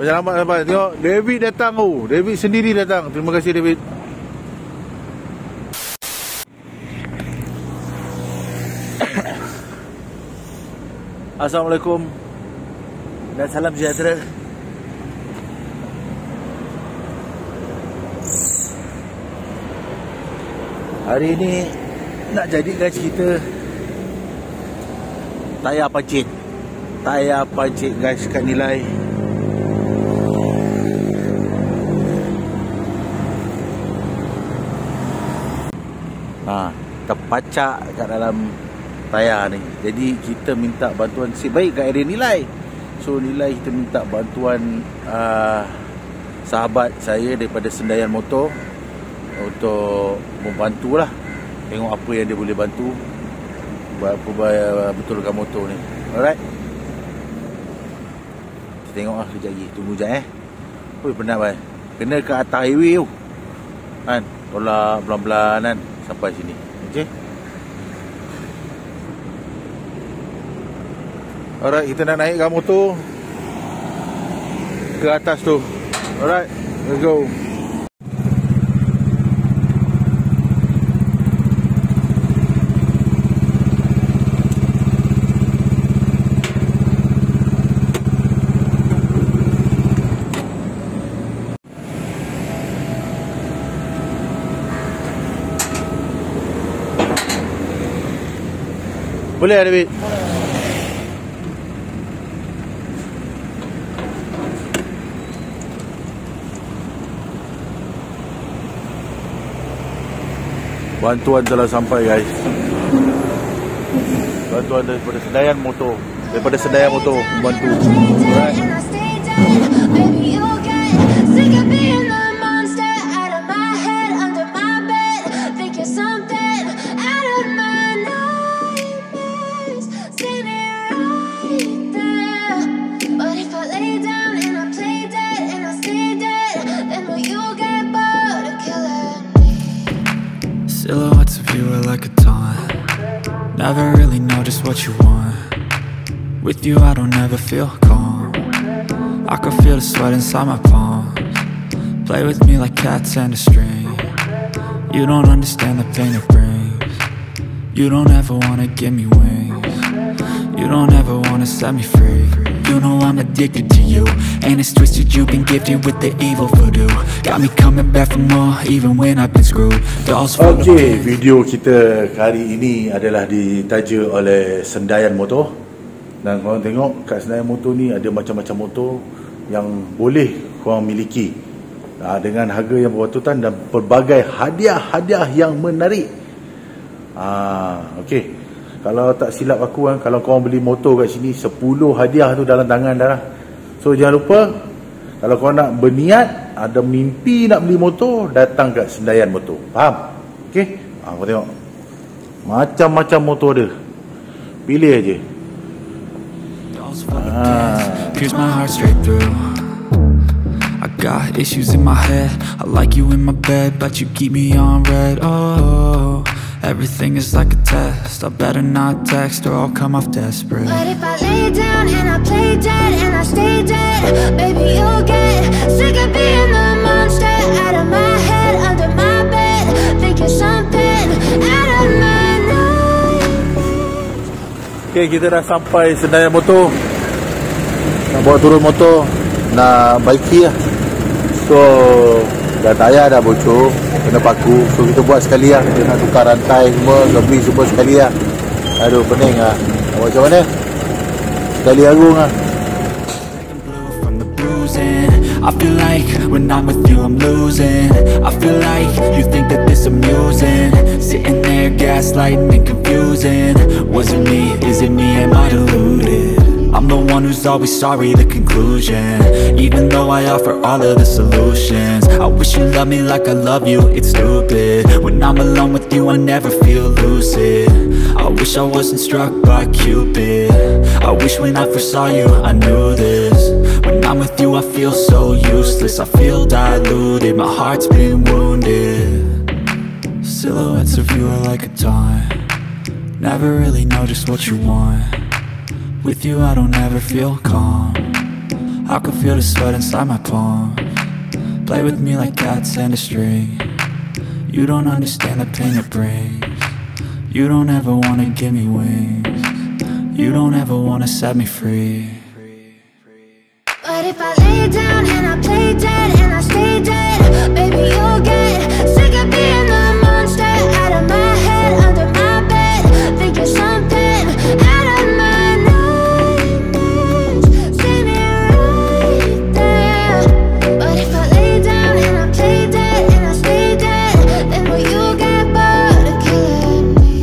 Macam lambat sampai. Tengok David datang. David sendiri datang. Terima kasih David. Assalamualaikum dan salam sejahtera. Hari ini nak jadikan cerita tayar pancit. Tayar pancit guys kat Nilai. Terpacak kat dalam tayar ni. Jadi kita minta bantuan si baik kat area Nilai. So Nilai kita minta bantuan sahabat saya daripada Sendayan Motor untuk membantulah. Tengok apa yang dia boleh bantu buat betulkan motor ni. Alright. Kita tengok lah kejap lagi. Tunggu sekejap Oi penat bai. Kena ke atas highway tu. Kan, tolak pelan-pelan kan sampai sini. Okey. Alright, kita nak naikkan motor ke atas tu. Alright, let's go. Boleh David? Bantuan telah sampai guys. Bantuan daripada Sendayan Motor. Membantu. Alright. Silhouettes of you are like a taunt. Never really know just what you want. With you I don't ever feel calm. I can feel the sweat inside my palms. Play with me like cats and a string. You don't understand the pain it brings. You don't ever wanna give me wings. You don't ever wanna set me free. You know I'm addicted to you, and it's twisted, you've been gifted with the evil voodoo. Got me coming back for more, even when I've been screwed. Okay, video kita hari ini adalah ditaja oleh Sendayan Motor. Dan korang tengok kat Sendayan Motor ni ada macam-macam motor yang boleh korang miliki dengan harga yang berpatutan dan pelbagai hadiah-hadiah yang menarik. Okay, kalau tak silap aku kan, kalau korang beli motor kat sini 10 hadiah tu dalam tangan dah lah. So jangan lupa, kalau korang nak berniat, ada mimpi nak beli motor, datang kat Sendayan Motor. Faham? Okay, kau tengok macam-macam motor dia. Pilih aje. Pierce my heart straight through. I got issues in my head. I like you in my bed, but you keep me on red. Oh, everything is like a test. I better not text or I'll come off desperate. But if I lay down and I play dead and I stay dead, baby you'll get sick of being the monster out of my head, under my bed, thinking something out of my night. Okay, kita dah sampai Sendayan Motor. Nak bawa turun motor, nak baiki lah. So dah tayar dah bocor, kena paku. So kita buat sekali lah. Kita nak tukar rantai semua, lebih semua sekali lah. Aduh pening lah. Nak buat macam mana? Sekali agung lah. I feel like when I'm with you I'm losing. I feel like you think that this amusing. Sitting there gaslighting and confusing. Was it me? Is it me? Am I deluded? I'm the one who's always sorry, the conclusion. Even though I offer all of the solutions, I wish you loved me like I love you, it's stupid. When I'm alone with you I never feel lucid. I wish I wasn't struck by Cupid. I wish when I first saw you I knew this. When I'm with you I feel so useless. I feel diluted, my heart's been wounded. Silhouettes of you are like a taunt. Never really know just what you want. With you I don't ever feel calm. I can feel the sweat inside my palm. Play with me like cats and a string. You don't understand the pain it brings. You don't ever wanna give me wings. You don't ever wanna set me free. But if I lay down and I play dead and I stay dead, baby, you'll get sick of being the monster out of my head, under my bed, thinking something out of my nightmares. See me right there. But if I lay down and I play dead and I stay dead, then will you get bored of killing me?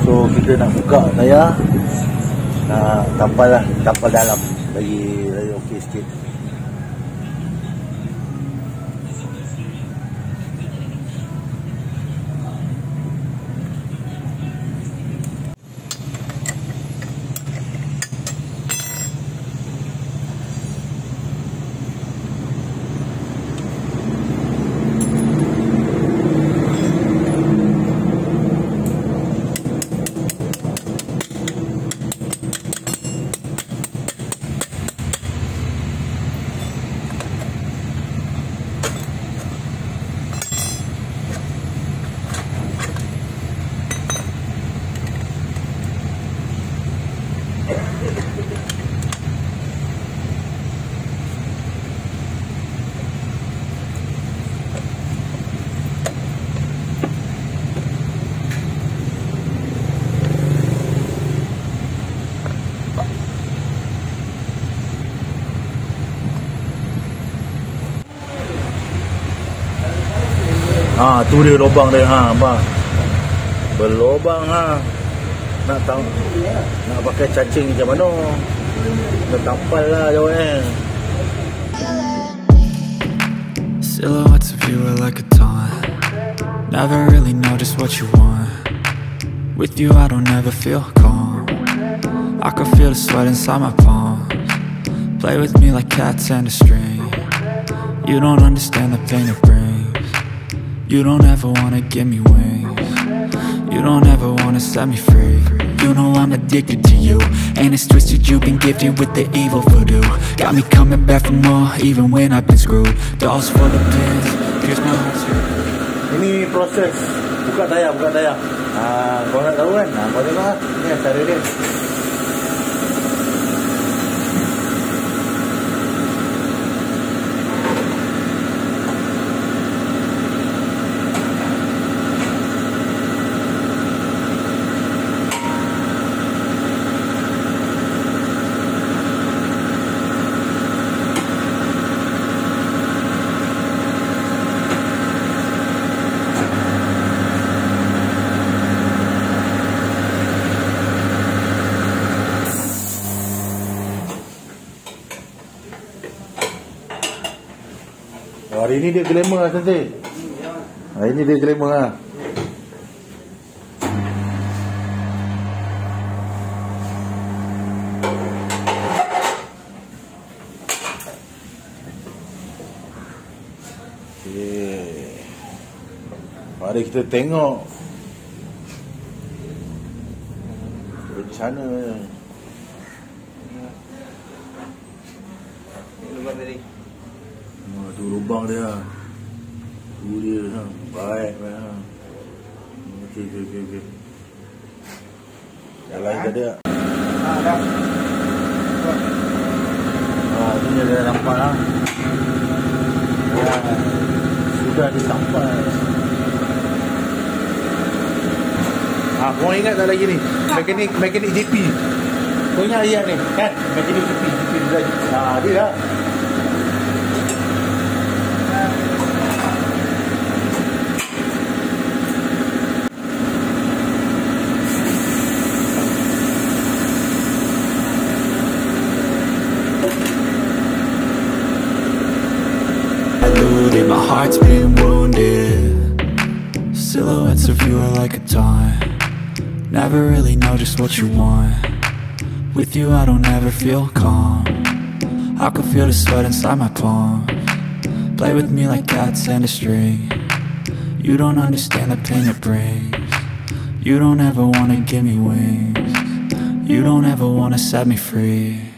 So kita nak buka Tayar, nak tampal dalam lagi okey sikit. Tu dia lubang dia, abang. Berlubang, Nak tahu, nak pakai cacing macam mana? Nak tampal lah jauh. Silhouettes of you are like a taunt. Never really know just what you want. With you I don't ever feel calm. I can feel the sweat inside my palms. Play with me like cats and a string. You don't understand the pain it brings. You don't ever wanna give me wings. You don't ever wanna set me free. You know I'm addicted to you, and it's twisted, you've been gifted with the evil voodoo. Got me coming back for more, even when I've been screwed. Dolls full of pins, here's my heart too. Ini proses buka Tayar. Kau nak tahu kan? Kau tengok ni cara dia. Hari ni dia glamour lah cantik. Hari ni dia glamour lah. Okay. Mari kita tengok rencana. Tu lubang dia. Tu dia. Baik. Okey. Jalan ke dia? Dah. Ini dia dah nampak lah. Sudah disampai. Kau ingat tak lagi ni? Mekanik JP. Kau ingat ayat ni? Kan? Mekanik JP. Dia lah. My heart's been wounded. Silhouettes of you are like a taunt. Never really know just what you want. With you I don't ever feel calm. I can feel the sweat inside my palms. Play with me like cats and a string. You don't understand the pain it brings. You don't ever wanna give me wings. You don't ever wanna set me free.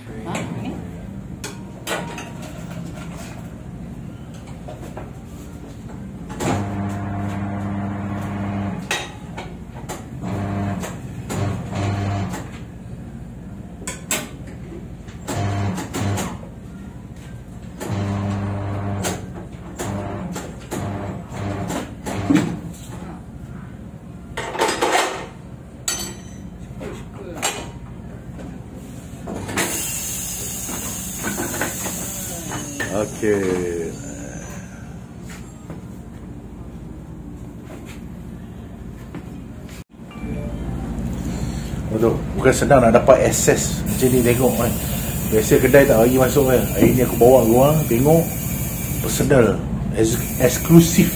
Okey. Betul, bukan senang nak dapat akses macam ni, tengok kan. Biasa kedai tak bagi masuk kan. Hari ni aku bawa korang tengok personal, eksklusif.